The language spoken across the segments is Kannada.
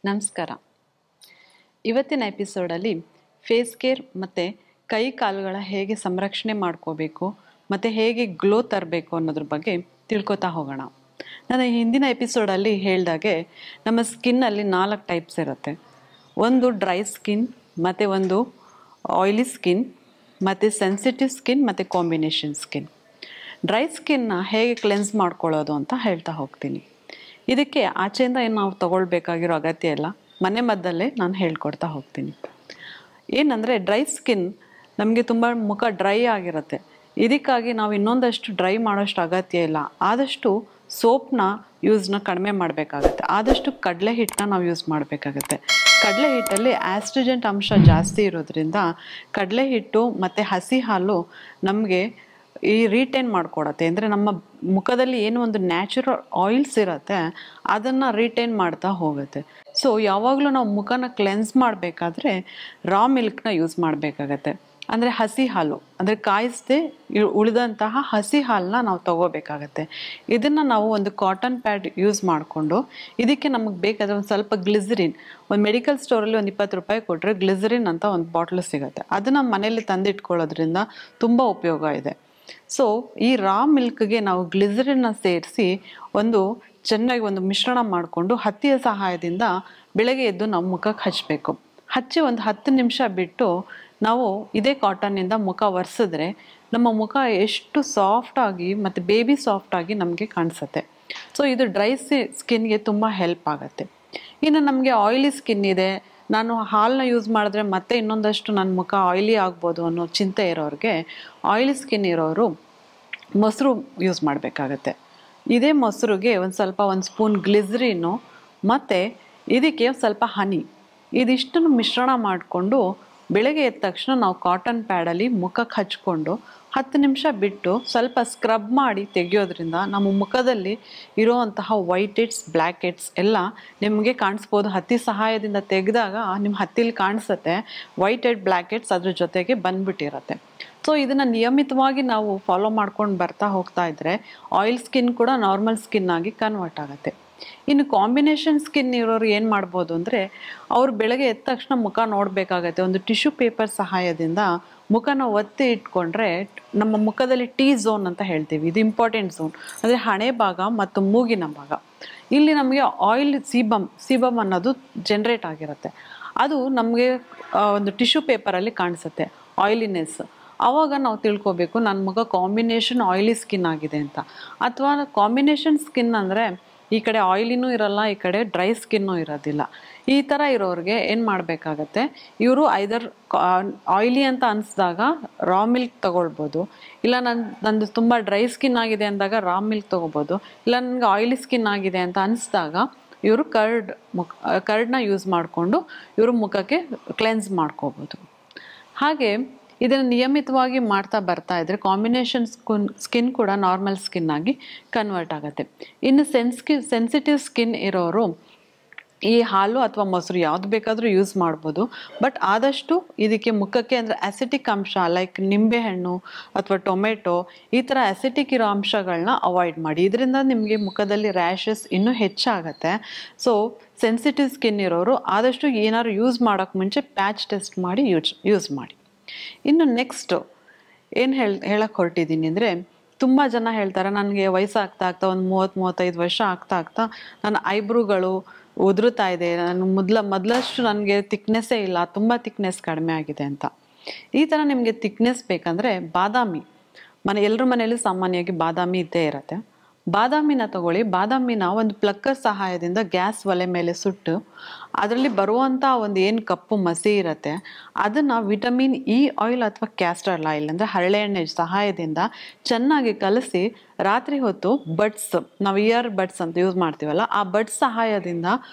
ನಮಸ್ಕಾರ. ಇವತ್ತಿನ ಎಪಿಸೋಡಲ್ಲಿ ಫೇಸ್ ಕೇರ್ ಮತ್ತು ಕೈ ಕಾಲುಗಳ ಹೇಗೆ ಸಂರಕ್ಷಣೆ ಮಾಡ್ಕೋಬೇಕು ಮತ್ತು ಹೇಗೆ ಗ್ಲೋ ತರಬೇಕು ಅನ್ನೋದ್ರ ಬಗ್ಗೆ ತಿಳ್ಕೊತಾ ಹೋಗೋಣ. ನಾನು ಹಿಂದಿನ ಎಪಿಸೋಡಲ್ಲಿ ಹೇಳಿದಾಗೆ ನಮ್ಮ ಸ್ಕಿನ್ನಲ್ಲಿ 4 ಟೈಪ್ಸ್ ಇರುತ್ತೆ. ಒಂದು ಡ್ರೈ ಸ್ಕಿನ್, ಮತ್ತು ಒಂದು ಆಯಿಲಿ ಸ್ಕಿನ್, ಮತ್ತು ಸೆನ್ಸಿಟಿವ್ ಸ್ಕಿನ್, ಮತ್ತು ಕಾಂಬಿನೇಷನ್ ಸ್ಕಿನ್. ಡ್ರೈ ಸ್ಕಿನ್ನ ಹೇಗೆ ಕ್ಲೆನ್ಸ್ ಮಾಡ್ಕೊಳ್ಳೋದು ಅಂತ ಹೇಳ್ತಾ ಹೋಗ್ತೀನಿ. ಇದಕ್ಕೆ ಆಚೆಯಿಂದ ಏನು ನಾವು ತಗೊಳ್ಬೇಕಾಗಿರೋ ಅಗತ್ಯ ಇಲ್ಲ, ಮನೆ ಮದ್ದಲ್ಲೇ ನಾನು ಹೇಳ್ಕೊಡ್ತಾ ಹೋಗ್ತೀನಿ. ಏನಂದರೆ ಡ್ರೈ ಸ್ಕಿನ್ ನಮಗೆ ತುಂಬ ಮುಖ ಡ್ರೈ ಆಗಿರುತ್ತೆ. ಇದಕ್ಕಾಗಿ ನಾವು ಇನ್ನೊಂದಷ್ಟು ಡ್ರೈ ಮಾಡೋಷ್ಟು ಅಗತ್ಯ ಇಲ್ಲ. ಆದಷ್ಟು ಸೋಪ್ನ ಯೂಸ್ನ ಕಡಿಮೆ ಮಾಡಬೇಕಾಗತ್ತೆ. ಆದಷ್ಟು ಕಡಲೆ ಹಿಟ್ಟನ್ನ ನಾವು ಯೂಸ್ ಮಾಡಬೇಕಾಗತ್ತೆ. ಕಡಲೆ ಹಿಟ್ಟಲ್ಲಿ ಆಸ್ಟ್ರಿಜೆಂಟ್ ಅಂಶ ಜಾಸ್ತಿ ಇರೋದ್ರಿಂದ ಕಡಲೆ ಹಿಟ್ಟು ಮತ್ತು ಹಸಿ ಹಾಲು ನಮಗೆ ಈ ರೀಟೈನ್ ಮಾಡಿಕೊಡತ್ತೆ. ಅಂದರೆ ನಮ್ಮ ಮುಖದಲ್ಲಿ ಏನು ಒಂದು ನ್ಯಾಚುರಲ್ ಆಯಿಲ್ಸ್ ಇರುತ್ತೆ ಅದನ್ನು ರೀಟೈನ್ ಮಾಡ್ತಾ ಹೋಗುತ್ತೆ. ಸೊ ಯಾವಾಗಲೂ ನಾವು ಮುಖನ ಕ್ಲೆನ್ಸ್ ಮಾಡಬೇಕಾದ್ರೆ ರಾ ಮಿಲ್ಕ್ನ ಯೂಸ್ ಮಾಡಬೇಕಾಗತ್ತೆ. ಅಂದರೆ ಹಸಿ ಹಾಲು, ಅಂದರೆ ಕಾಯಿಸದೆ ಉಳಿದಂತಹ ಹಸಿ ಹಾಲನ್ನ ನಾವು ತಗೋಬೇಕಾಗತ್ತೆ. ಇದನ್ನು ನಾವು ಒಂದು ಕಾಟನ್ ಪ್ಯಾಡ್ ಯೂಸ್ ಮಾಡಿಕೊಂಡು ಇದಕ್ಕೆ ನಮಗೆ ಬೇಕಾದರೆ ಒಂದು ಸ್ವಲ್ಪ ಗ್ಲಿಸರಿನ್, ಒಂದು ಮೆಡಿಕಲ್ ಸ್ಟೋರಲ್ಲಿ ಒಂದು 20 ರೂಪಾಯಿ ಕೊಟ್ಟರೆ ಗ್ಲಿಸರಿನ್ ಅಂತ ಒಂದು ಬಾಟ್ಲ್ ಸಿಗುತ್ತೆ. ಅದನ್ನು ಮನೇಲಿ ತಂದಿಟ್ಕೊಳ್ಳೋದ್ರಿಂದ ತುಂಬ ಉಪಯೋಗ ಇದೆ. ಸೊ ಈ ರಾ ಮಿಲ್ಕ್ಗೆ ನಾವು ಗ್ಲಿಸರಿನ್ನ ಸೇರಿಸಿ ಚೆನ್ನಾಗಿ ಒಂದು ಮಿಶ್ರಣ ಮಾಡಿಕೊಂಡು ಹತ್ತಿಯ ಸಹಾಯದಿಂದ ಬೆಳಗ್ಗೆ ಎದ್ದು ನಾವು ಮುಖಕ್ಕೆ ಹಚ್ಚಬೇಕು. ಹಚ್ಚಿ ಒಂದು 10 ನಿಮಿಷ ಬಿಟ್ಟು ನಾವು ಇದೇ ಕಾಟನ್ನಿಂದ ಮುಖ ಒರೆಸಿದ್ರೆ ನಮ್ಮ ಮುಖ ಎಷ್ಟು ಸಾಫ್ಟಾಗಿ ಮತ್ತು ಬೇಬಿ ಸಾಫ್ಟಾಗಿ ನಮಗೆ ಕಾಣಿಸುತ್ತೆ. ಸೊ ಇದು ಡ್ರೈ ಸ್ಕಿನ್ಗೆ ತುಂಬ ಹೆಲ್ಪ್ ಆಗುತ್ತೆ. ಇನ್ನು ನಮಗೆ ಆಯಿಲಿ ಸ್ಕಿನ್ ಇದೆ, ನಾನು ಹಾಲನ್ನ ಯೂಸ್ ಮಾಡಿದ್ರೆ ಮತ್ತೆ ಇನ್ನೊಂದಷ್ಟು ನನ್ನ ಮುಖ ಆಯಿಲಿ ಆಗ್ಬೋದು ಅನ್ನೋ ಚಿಂತೆ ಇರೋರಿಗೆ, ಆಯಿಲಿ ಸ್ಕಿನ್ ಇರೋರು ಮೊಸರು ಯೂಸ್ ಮಾಡಬೇಕಾಗತ್ತೆ. ಇದೇ ಮೊಸರಿಗೆ ಒಂದು ಸ್ಪೂನ್ ಗ್ಲಿಸರಿನು ಮತ್ತು ಇದಕ್ಕೆ ಸ್ವಲ್ಪ ಹನಿ, ಇದಿಷ್ಟನ್ನು ಮಿಶ್ರಣ ಮಾಡಿಕೊಂಡು ಬೆಳಗ್ಗೆ ಎದ್ದ ತಕ್ಷಣ ನಾವು ಕಾಟನ್ ಪ್ಯಾಡಲ್ಲಿ ಮುಖಕ್ಕೆ ಹಚ್ಕೊಂಡು 10 ನಿಮಿಷ ಬಿಟ್ಟು ಸ್ವಲ್ಪ ಸ್ಕ್ರಬ್ ಮಾಡಿ ತೆಗೆಯೋದ್ರಿಂದ ನಮ್ಮ ಮುಖದಲ್ಲಿ ಇರೋವಂತಹ ವೈಟ್ ಹೆಡ್ಸ್, ಬ್ಲ್ಯಾಕ್ ಹೆಡ್ಸ್ ಎಲ್ಲ ನಿಮಗೆ ಕಾಣಿಸ್ಬೋದು. ಹತ್ತಿ ಸಹಾಯದಿಂದ ತೆಗೆದಾಗ ನಿಮ್ಮ ಹತ್ತಿಲಿ ಕಾಣಿಸುತ್ತೆ ವೈಟ್ ಹೆಡ್, ಬ್ಲ್ಯಾಕ್ ಹೆಡ್ಸ್ ಅದ್ರ ಜೊತೆಗೆ ಬಂದ್ಬಿಟ್ಟಿರುತ್ತೆ. ಸೊ ಇದನ್ನು ನಿಯಮಿತವಾಗಿ ನಾವು ಫಾಲೋ ಮಾಡ್ಕೊಂಡು ಬರ್ತಾ ಹೋಗ್ತಾ ಇದ್ದರೆ ಆಯಿಲ್ ಸ್ಕಿನ್ ಕೂಡ ನಾರ್ಮಲ್ ಸ್ಕಿನ್ ಆಗಿ ಕನ್ವರ್ಟ್ ಆಗುತ್ತೆ. ಇನ್ನು ಕಾಂಬಿನೇಷನ್ ಸ್ಕಿನ್ ಇರೋರು ಏನು ಮಾಡ್ಬೋದು ಅಂದರೆ, ಅವ್ರು ಬೆಳಗ್ಗೆ ಎದ್ದ ತಕ್ಷಣ ಮುಖ ನೋಡಬೇಕಾಗತ್ತೆ. ಒಂದು ಟಿಶ್ಯೂ ಪೇಪರ್ ಸಹಾಯದಿಂದ ಮುಖನ ಒತ್ತಿ ಇಟ್ಕೊಂಡ್ರೆ ನಮ್ಮ ಮುಖದಲ್ಲಿ ಟಿ ಝೋನ್ ಅಂತ ಹೇಳ್ತೀವಿ, ಇದು ಇಂಪಾರ್ಟೆಂಟ್ ಝೋನ್. ಅಂದರೆ ಹಣೆ ಭಾಗ ಮತ್ತು ಮೂಗಿನ ಭಾಗ, ಇಲ್ಲಿ ನಮಗೆ ಆಯಿಲ್ ಸೀಬಮ್ ಅನ್ನೋದು ಜನ್ರೇಟ್ ಆಗಿರುತ್ತೆ. ಅದು ನಮಗೆ ಒಂದು ಟಿಶ್ಯೂ ಪೇಪರಲ್ಲಿ ಕಾಣಿಸುತ್ತೆ ಆಯಿಲಿನೆಸ್. ಆವಾಗ ನಾವು ತಿಳ್ಕೊಬೇಕು ನನ್ನ ಮುಖ ಕಾಂಬಿನೇಷನ್ ಆಯಿಲಿ ಸ್ಕಿನ್ ಆಗಿದೆ ಅಂತ. ಅಥವಾ ಕಾಂಬಿನೇಷನ್ ಸ್ಕಿನ್ ಅಂದರೆ ಈ ಕಡೆ ಆಯಿಲಿನೂ ಇರಲ್ಲ, ಈ ಕಡೆ ಡ್ರೈ ಸ್ಕಿನ್ನೂ ಇರೋದಿಲ್ಲ. ಈ ಥರ ಇರೋರಿಗೆ ಏನು ಮಾಡಬೇಕಾಗತ್ತೆ, ಇವರು ಐದರ್ ಆಯಿಲಿ ಅಂತ ಅನಿಸಿದಾಗ ರಾ ಮಿಲ್ಕ್ ತೊಗೊಳ್ಬೋದು, ಇಲ್ಲ ನಂದು ತುಂಬ ಡ್ರೈ ಸ್ಕಿನ್ ಆಗಿದೆ ಅಂದಾಗ ರಾ ಮಿಲ್ಕ್ ತೊಗೋಬೋದು, ಇಲ್ಲ ನನಗೆ ಆಯಿಲಿ ಸ್ಕಿನ್ ಆಗಿದೆ ಅಂತ ಅನಿಸಿದಾಗ ಇವರು ಕರ್ಡ್ನ ಯೂಸ್ ಮಾಡಿಕೊಂಡು ಇವರು ಮುಖಕ್ಕೆ ಕ್ಲೆನ್ಸ್ ಮಾಡ್ಕೋಬೋದು. ಹಾಗೆ ಇದನ್ನು ನಿಯಮಿತವಾಗಿ ಮಾಡ್ತಾ ಬರ್ತಾ ಇದ್ದರೆ ಕಾಂಬಿನೇಷನ್ ಸ್ಕಿನ್ ಕೂಡ ನಾರ್ಮಲ್ ಸ್ಕಿನ್ ಆಗಿ ಕನ್ವರ್ಟ್ ಆಗುತ್ತೆ. ಇನ್ನು ಸೆನ್ಸಿಟಿವ್ ಸ್ಕಿನ್ ಇರೋರು ಈ ಹಾಲು ಅಥವಾ ಮೊಸರು ಯಾವ್ದು ಬೇಕಾದರೂ ಯೂಸ್ ಮಾಡ್ಬೋದು. ಬಟ್ ಆದಷ್ಟು ಇದಕ್ಕೆ ಮುಖಕ್ಕೆ ಅಂದರೆ ಅಸಿಟಿಕ್ ಅಂಶ ಲೈಕ್ ನಿಂಬೆಹಣ್ಣು ಅಥವಾ ಟೊಮೆಟೊ ಈ ಥರ ಅಸಿಟಿಕ್ ಇರೋ ಅಂಶಗಳನ್ನ ಅವಾಯ್ಡ್ ಮಾಡಿ. ಇದರಿಂದ ನಿಮಗೆ ಮುಖದಲ್ಲಿ ರ್ಯಾಷಸ್ ಇನ್ನೂ ಹೆಚ್ಚಾಗತ್ತೆ. ಸೊ ಸೆನ್ಸಿಟಿವ್ ಸ್ಕಿನ್ ಇರೋರು ಆದಷ್ಟು ಏನಾದ್ರು ಯೂಸ್ ಮಾಡೋಕ್ಕೆ ಮುಂಚೆ ಪ್ಯಾಚ್ ಟೆಸ್ಟ್ ಮಾಡಿ ಯೂಸ್ ಮಾಡಿ. ಇನ್ನು ನೆಕ್ಸ್ಟು ಏನು ಹೇಳಕ್ಕೆ ಹೊರಟಿದ್ದೀನಿ ಅಂದರೆ, ತುಂಬ ಜನ ಹೇಳ್ತಾರೆ ನನಗೆ ವಯಸ್ಸಾಗ್ತಾ ಒಂದು 30-35 ವರ್ಷ ಆಗ್ತಾ ನನ್ನ ಐಬ್ರೂಗಳು ಉದುರುತ್ತಾ ಇದೆ, ನಾನು ಮೊದಲಷ್ಟು ನನಗೆ ತಿಕ್ನೆಸ್ಸೇ ಇಲ್ಲ, ತುಂಬ ತಿಕ್ನೆಸ್ ಕಡಿಮೆ ಆಗಿದೆ ಅಂತ. ಈ ಥರ ನಿಮಗೆ ತಿಕ್ನೆಸ್ ಬೇಕಂದರೆ ಬಾದಾಮಿ, ಎಲ್ಲರ ಮನೆಯಲ್ಲೂ ಸಾಮಾನ್ಯವಾಗಿ ಬಾದಾಮಿ ಇದ್ದೇ ಇರುತ್ತೆ. ಬಾದಾಮಿನ ತಗೊಳ್ಳಿ. ಬಾದಾಮಿನ ಒಂದು ಪ್ಲಕ್ಕರ್ ಸಹಾಯದಿಂದ ಗ್ಯಾಸ್ ಒಲೆ ಮೇಲೆ ಸುಟ್ಟು ಅದರಲ್ಲಿ ಬರುವಂಥ ಏನು ಕಪ್ಪು ಮಸಿ ಇರುತ್ತೆ ಅದನ್ನು ವಿಟಮಿನ್ ಇ ಆಯಿಲ್ ಅಥವಾ ಕ್ಯಾಸ್ಟರ್ ಆಯಿಲ್ ಅಂದರೆ ಹರಳೆ ಎಣ್ಣೆ ಸಹಾಯದಿಂದ ಚೆನ್ನಾಗಿ ಕಲಸಿ ರಾತ್ರಿ ಹೊತ್ತು ಬಡ್ಸ್, ನಾವು ಇಯರ್ ಬಡ್ಸ್ ಅಂತ ಯೂಸ್ ಮಾಡ್ತೀವಲ್ಲ, ಆ ಬಡ್ಸ್ ಸಹಾಯದಿಂದ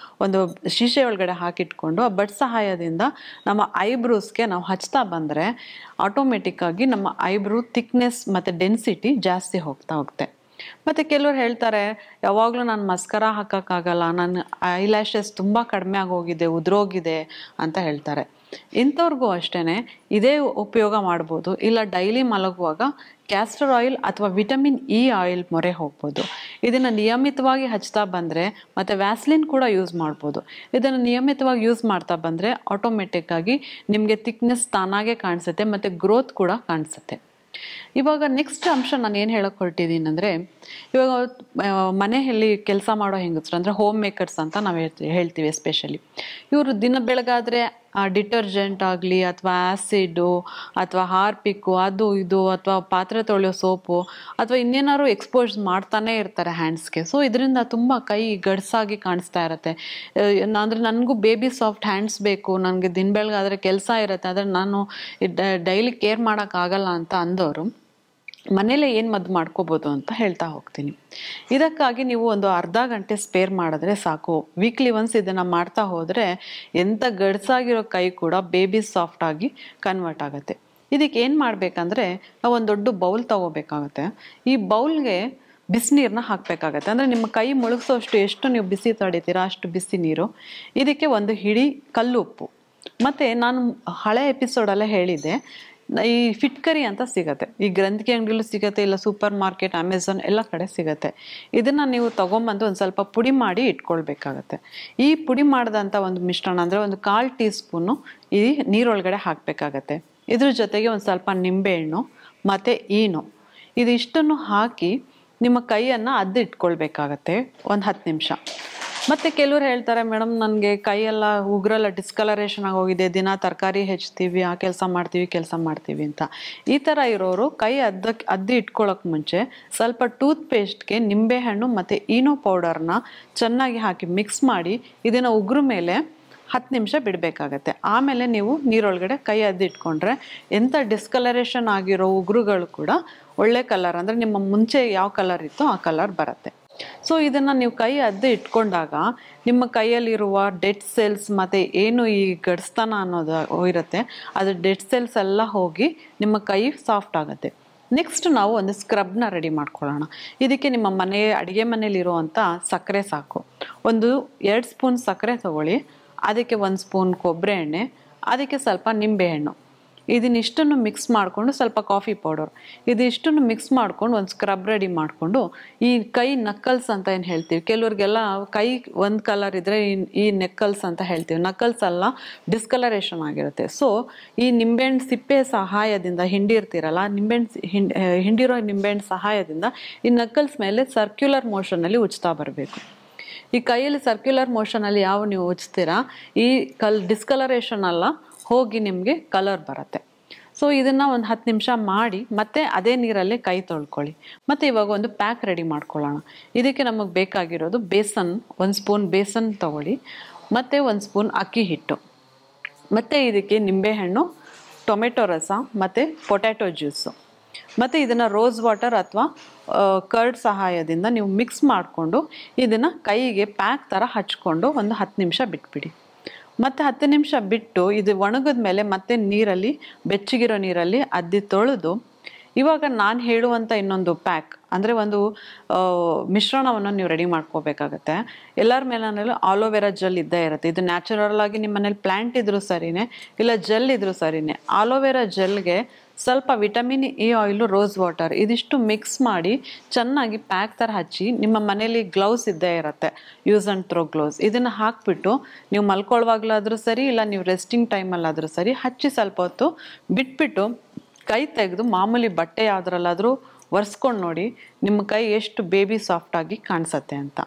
ಒಂದು ಶೀಶೆ ಒಳಗಡೆ ಹಾಕಿಟ್ಕೊಂಡು ಆ ಬಡ್ಸ್ ಸಹಾಯದಿಂದ ನಮ್ಮ ಐಬ್ರೂಸ್ಗೆ ನಾವು ಹಚ್ತಾ ಬಂದರೆ ಆಟೋಮೆಟಿಕ್ಕಾಗಿ ನಮ್ಮ ಐಬ್ರೂ ಥಿಕ್ನೆಸ್ ಮತ್ತು ಡೆನ್ಸಿಟಿ ಜಾಸ್ತಿ ಹೋಗುತ್ತೆ. ಮತ್ತು ಕೆಲವ್ರು ಹೇಳ್ತಾರೆ ಯಾವಾಗಲೂ ನಾನು ಮಸ್ಕರ ಹಾಕೋಕ್ಕಾಗಲ್ಲ, ನನ್ನ ಐಲ್ಯಾಶಸ್ ತುಂಬ ಕಡಿಮೆ ಆಗೋಗಿದೆ, ಉದುರೋಗಿದೆ ಅಂತ ಹೇಳ್ತಾರೆ. ಇಂಥವ್ರಿಗೂ ಅಷ್ಟೇ ಇದೇ ಉಪಯೋಗ ಮಾಡ್ಬೋದು. ಇಲ್ಲ ಡೈಲಿ ಮಲಗುವಾಗ ಕ್ಯಾಸ್ಟರ್ ಆಯಿಲ್ ಅಥವಾ ವಿಟಮಿನ್ ಇ ಆಯಿಲ್ ಮೊರೆ ಹೋಗ್ಬೋದು. ಇದನ್ನು ನಿಯಮಿತವಾಗಿ ಹಚ್ತಾ ಬಂದರೆ, ಮತ್ತು ವ್ಯಾಸ್ಲಿನ್ ಕೂಡ ಯೂಸ್ ಮಾಡ್ಬೋದು. ಇದನ್ನು ನಿಯಮಿತವಾಗಿ ಯೂಸ್ ಮಾಡ್ತಾ ಬಂದರೆ ಆಟೋಮೆಟಿಕ್ಕಾಗಿ ನಿಮಗೆ ಥಿಕ್ನೆಸ್ ತಾನಾಗೆ ಕಾಣಿಸುತ್ತೆ ಮತ್ತು ಗ್ರೋತ್ ಕೂಡ ಕಾಣಿಸುತ್ತೆ. ಇವಾಗ ನೆಕ್ಸ್ಟ್ ಅಂಶ ನಾನು ಏನು ಹೇಳಕ್ಕೆ ಹೊರಟಿದ್ದೀನಿ ಅಂದರೆ, ಇವಾಗ ಮನೆಯಲ್ಲಿ ಕೆಲಸ ಮಾಡೋ ಹೆಂಗಸರು ಅಂದರೆ ಹೋಮ್ ಮೇಕರ್ಸ್ ಅಂತ ನಾವು ಹೇಳ್ತೀವಿ ಎಸ್ಪೆಷಲಿ. ಇವರು ದಿನ ಬೆಳಗಾದರೆ ಡಿಟರ್ಜೆಂಟ್ ಆಗಲಿ ಅಥವಾ ಆ್ಯಸಿಡು ಅಥವಾ ಹಾರ್ಪಿಕ್ಕು ಅದು ಇದು ಅಥವಾ ಪಾತ್ರೆ ತೊಳೆಯೋ ಸೋಪು ಅಥವಾ ಇನ್ನೇನಾದ್ರು ಎಕ್ಸ್ಪೋಸ್ ಮಾಡ್ತಾನೆ ಇರ್ತಾರೆ ಹ್ಯಾಂಡ್ಸ್ಗೆ. ಸೊ ಇದರಿಂದ ತುಂಬ ಕೈ ಗಡ್ಸಾಗಿ ಕಾಣಿಸ್ತಾ ಇರುತ್ತೆ. ಅಂದರೆ ನನಗೂ ಬೇಬಿ ಸಾಫ್ಟ್ ಹ್ಯಾಂಡ್ಸ್ ಬೇಕು, ನನಗೆ ದಿನ ಬೆಳಗಾದರೆ ಕೆಲಸ ಇರುತ್ತೆ, ಆದರೆ ನಾನು ಡೈಲಿ ಕೇರ್ ಮಾಡೋಕ್ಕಾಗಲ್ಲ ಅಂತ ಅಂದವರು ಮನೇಲೆ ಏನು ಮದ್ದು ಮಾಡ್ಕೋಬೋದು ಅಂತ ಹೇಳ್ತಾ ಹೋಗ್ತೀನಿ. ಇದಕ್ಕಾಗಿ ನೀವು ಒಂದು ಅರ್ಧ ಗಂಟೆ ಸ್ಪೇರ್ ಮಾಡಿದ್ರೆ ಸಾಕು. ವೀಕ್ಲಿ ಒನ್ಸ್ ಇದನ್ನು ಮಾಡ್ತಾ ಹೋದರೆ ಎಂಥ ಗಡ್ಸಾಗಿರೋ ಕೈ ಕೂಡ ಬೇಬಿ ಸಾಫ್ಟಾಗಿ ಕನ್ವರ್ಟ್ ಆಗುತ್ತೆ. ಇದಕ್ಕೆ ಏನು ಮಾಡಬೇಕಂದ್ರೆ, ನಾವು ಒಂದು ದೊಡ್ಡ ಬೌಲ್ ತೊಗೋಬೇಕಾಗತ್ತೆ. ಈ ಬೌಲ್ಗೆ ಬಿಸಿನೀರನ್ನ ಹಾಕಬೇಕಾಗತ್ತೆ. ಅಂದರೆ ನಿಮ್ಮ ಕೈ ಮುಳುಗಿಸೋಷ್ಟು ಎಷ್ಟು ನೀವು ಬಿಸಿ ತಡಿತೀರಾ ಅಷ್ಟು ಬಿಸಿ ನೀರು. ಇದಕ್ಕೆ ಒಂದು ಹಿಡಿ ಕಲ್ಲುಪ್ಪು, ಮತ್ತು ನಾನು ಹಳೆ ಎಪಿಸೋಡಲ್ಲೇ ಹೇಳಿದ್ದೆ, ಈ ಫಿಟ್ಕರಿ ಅಂತ ಸಿಗುತ್ತೆ. ಈ ಗ್ರಂಥಿಗೆ ಅಂಗಡಿಲೂ ಸಿಗುತ್ತೆ, ಇಲ್ಲ ಸೂಪರ್ ಮಾರ್ಕೆಟ್, ಅಮೆಝಾನ್ ಎಲ್ಲ ಕಡೆ ಸಿಗುತ್ತೆ. ಇದನ್ನು ನೀವು ತೊಗೊಂಬಂದು ಒಂದು ಸ್ವಲ್ಪ ಪುಡಿ ಮಾಡಿ ಇಟ್ಕೊಳ್ಬೇಕಾಗತ್ತೆ. ಈ ಪುಡಿ ಮಾಡಿದಂಥ ಒಂದು ಮಿಶ್ರಣ ಅಂದರೆ ಒಂದು 1/4 ಟೀ ಸ್ಪೂನು ಈ ನೀರೊಳಗಡೆ ಹಾಕಬೇಕಾಗತ್ತೆ. ಇದ್ರ ಜೊತೆಗೆ ಒಂದು ಸ್ವಲ್ಪ ನಿಂಬೆಹಣ್ಣು ಮತ್ತು ಈನು, ಇದಿಷ್ಟನ್ನು ಹಾಕಿ ನಿಮ್ಮ ಕೈಯನ್ನು ಅದ್ದು ಇಟ್ಕೊಳ್ಬೇಕಾಗತ್ತೆ ಒಂದು 10 ನಿಮಿಷ. ಮತ್ತು ಕೆಲವ್ರು ಹೇಳ್ತಾರೆ, ಮೇಡಮ್ ನನಗೆ ಕೈಯೆಲ್ಲ ಉಗುರೆಲ್ಲ ಡಿಸ್ಕಲರೇಷನ್ ಆಗೋಗಿದೆ, ದಿನ ತರಕಾರಿ ಹೆಚ್ಚುತ್ತೀವಿ, ಆ ಕೆಲಸ ಮಾಡ್ತೀವಿ ಅಂತ. ಈ ಥರ ಇರೋರು ಕೈ ಅದ್ದು ಇಟ್ಕೊಳ್ಳೋಕೆ ಮುಂಚೆ ಸ್ವಲ್ಪ ಟೂತ್ ಪೇಸ್ಟ್ಗೆ ನಿಂಬೆಹಣ್ಣು ಮತ್ತು ಈನೋ ಪೌಡರ್ನ ಚೆನ್ನಾಗಿ ಹಾಕಿ ಮಿಕ್ಸ್ ಮಾಡಿ ಇದನ್ನು ಉಗುರು ಮೇಲೆ 10 ನಿಮಿಷ ಬಿಡಬೇಕಾಗತ್ತೆ. ಆಮೇಲೆ ನೀವು ನೀರೊಳಗಡೆ ಕೈ ಅದ್ದು ಇಟ್ಕೊಂಡ್ರೆ ಎಂಥ ಡಿಸ್ಕಲರೇಷನ್ ಆಗಿರೋ ಉಗುರುಗಳು ಕೂಡ ಒಳ್ಳೆ ಕಲರ್, ಅಂದರೆ ನಿಮ್ಮ ಮುಂಚೆ ಯಾವ ಕಲರ್ ಇತ್ತೋ ಆ ಕಲರ್ ಬರುತ್ತೆ. ಸೊ ಇದನ್ನು ನೀವು ಕೈ ಅದ್ದು ಇಟ್ಕೊಂಡಾಗ ನಿಮ್ಮ ಕೈಯಲ್ಲಿರುವ ಡೆಡ್ ಸೆಲ್ಸ್ ಮತ್ತು ಏನು ಈ ಗಡ್ಸ್ತನ ಅನ್ನೋದು ಇರುತ್ತೆ, ಅದು ಡೆಡ್ ಸೆಲ್ಸ್ ಎಲ್ಲ ಹೋಗಿ ನಿಮ್ಮ ಕೈ ಸಾಫ್ಟ್ ಆಗುತ್ತೆ. ನೆಕ್ಸ್ಟ್ ನಾವು ಒಂದು ಸ್ಕ್ರಬ್ನ ರೆಡಿ ಮಾಡ್ಕೊಳ್ಳೋಣ. ಇದಕ್ಕೆ ನಿಮ್ಮ ಅಡುಗೆ ಮನೇಲಿರುವಂಥ ಸಕ್ಕರೆ ಸಾಕು. ಒಂದು 2 ಸ್ಪೂನ್ ಸಕ್ಕರೆ ತೊಗೊಳ್ಳಿ, ಅದಕ್ಕೆ 1 ಸ್ಪೂನ್ ಕೊಬ್ಬರಿ ಎಣ್ಣೆ, ಅದಕ್ಕೆ ಸ್ವಲ್ಪ ನಿಂಬೆಹಣ್ಣು, ಇದನ್ನಿಷ್ಟನ್ನು ಮಿಕ್ಸ್ ಮಾಡಿಕೊಂಡು ಸ್ವಲ್ಪ ಕಾಫಿ ಪೌಡರ್, ಇದಿಷ್ಟನ್ನು ಮಿಕ್ಸ್ ಮಾಡ್ಕೊಂಡು ಒಂದು ಸ್ಕ್ರಬ್ ರೆಡಿ ಮಾಡಿಕೊಂಡು ಈ ಕೈ ನಕ್ಕಲ್ಸ್ ಅಂತ ಏನು ಹೇಳ್ತೀವಿ, ಕೆಲವ್ರಿಗೆಲ್ಲ ಕೈ ಒಂದು ಕಲರ್ ಇದ್ದರೆ ಈ ನೆಕ್ಕಲ್ಸ್ ಅಂತ ಹೇಳ್ತೀವಿ, ನಕ್ಕಲ್ಸ್ ಎಲ್ಲ ಡಿಸ್ಕಲರೇಷನ್ ಆಗಿರುತ್ತೆ. ಸೊ ಈ ನಿಂಬೆಹಣ್ಣು ಸಿಪ್ಪೆ ಸಹಾಯದಿಂದ ಹಿಂಡಿರ್ತೀರಲ್ಲ, ಹಿಂಡಿರೋ ನಿಂಬೆಹಣ್ಣು ಸಹಾಯದಿಂದ ಈ ನಕ್ಕಲ್ಸ್ ಮೇಲೆ ಸರ್ಕ್ಯುಲರ್ ಮೋಷನಲ್ಲಿ ಉಜ್ತಾ ಬರಬೇಕು. ಈ ಕೈಯಲ್ಲಿ ಸರ್ಕ್ಯುಲರ್ ಮೋಷನಲ್ಲಿ ಯಾವ ನೀವು ಉಜ್ತೀರಾ, ಈ ಡಿಸ್ಕಲರೇಷನ್ ಎಲ್ಲ ಹೋಗಿ ನಿಮಗೆ ಕಲರ್ ಬರುತ್ತೆ. ಸೊ ಇದನ್ನು ಒಂದು 10 ನಿಮಿಷ ಮಾಡಿ ಮತ್ತೆ ಅದೇ ನೀರಲ್ಲಿ ಕೈ ತೊಳ್ಕೊಳ್ಳಿ. ಮತ್ತು ಇವಾಗ ಒಂದು ಪ್ಯಾಕ್ ರೆಡಿ ಮಾಡ್ಕೊಳ್ಳೋಣ. ಇದಕ್ಕೆ ನಮಗೆ ಬೇಕಾಗಿರೋದು ಬೇಸನ್, 1 ಸ್ಪೂನ್ ಬೇಸನ್ ತೊಗೊಳ್ಳಿ, ಮತ್ತು 1 ಸ್ಪೂನ್ ಅಕ್ಕಿ ಹಿಟ್ಟು, ಮತ್ತು ಇದಕ್ಕೆ ನಿಂಬೆಹಣ್ಣು, ಟೊಮೆಟೊ ರಸ ಮತ್ತು ಪೊಟ್ಯಾಟೊ ಜ್ಯೂಸು, ಮತ್ತು ಇದನ್ನು ರೋಸ್ ವಾಟರ್ ಅಥವಾ ಕರ್ಡ್ ಸಹಾಯದಿಂದ ನೀವು ಮಿಕ್ಸ್ ಮಾಡಿಕೊಂಡು ಇದನ್ನು ಕೈಗೆ ಪ್ಯಾಕ್ ಥರ ಹಚ್ಕೊಂಡು ಒಂದು 10 ನಿಮಿಷ ಬಿಟ್ಬಿಡಿ. ಮತ್ತು 10 ನಿಮಿಷ ಬಿಟ್ಟು ಇದು ಒಣಗಿದ ಮೇಲೆ ಮತ್ತೆ ನೀರಲ್ಲಿ, ಬೆಚ್ಚಗಿರೋ ನೀರಲ್ಲಿ ಅದ್ದಿ ತೊಳೆದು, ಇವಾಗ ನಾನು ಹೇಳುವಂಥ ಇನ್ನೊಂದು ಪ್ಯಾಕ್ ಅಂದರೆ ಒಂದು ಮಿಶ್ರಣವನ್ನು ನೀವು ರೆಡಿ ಮಾಡ್ಕೋಬೇಕಾಗತ್ತೆ. ಎಲ್ಲರ ಮೇಲೂ ಆಲೋವೆರಾ ಜೆಲ್ ಇದ್ದೇ ಇರುತ್ತೆ. ಇದು ನ್ಯಾಚುರಲ್ ಆಗಿ ನಿಮ್ಮ ಮನೇಲಿ ಪ್ಲ್ಯಾಂಟ್ ಇದ್ರೂ ಸರಿನೇ, ಇಲ್ಲ ಜೆಲ್ ಇದ್ರೂ ಸರಿನೇ. ಆಲೋವೆರಾ ಜೆಲ್ಗೆ ಸ್ವಲ್ಪ vitamin E oil, rose water, ಇದಿಷ್ಟು ಮಿಕ್ಸ್ ಮಾಡಿ ಚೆನ್ನಾಗಿ ಪ್ಯಾಕ್ ಥರ ಹಚ್ಚಿ, ನಿಮ್ಮ ಮನೇಲಿ ಗ್ಲೌಸ್ ಇದ್ದೇ ಇರುತ್ತೆ, ಯೂಸ್ ಆ್ಯಂಡ್ ಥ್ರೋ ಗ್ಲೌಸ್, ಇದನ್ನು ಹಾಕಿಬಿಟ್ಟು ನೀವು ಮಲ್ಕೊಳ್ಳುವಾಗಲಾದರೂ ಸರಿ, ಇಲ್ಲ ನೀವು ರೆಸ್ಟಿಂಗ್ ಟೈಮಲ್ಲಾದರೂ ಸರಿ ಹಚ್ಚಿ ಸ್ವಲ್ಪ ಹೊತ್ತು ಬಿಟ್ಬಿಟ್ಟು ಕೈ ತೆಗೆದು ಮಾಮೂಲಿ ಬಟ್ಟೆ ಯಾವುದ್ರಲ್ಲಾದರೂ ಒರೆಸ್ಕೊಂಡು ನೋಡಿ ನಿಮ್ಮ ಕೈ ಎಷ್ಟು ಬೇಬಿ ಸಾಫ್ಟಾಗಿ ಕಾಣಿಸತ್ತೆ ಅಂತ.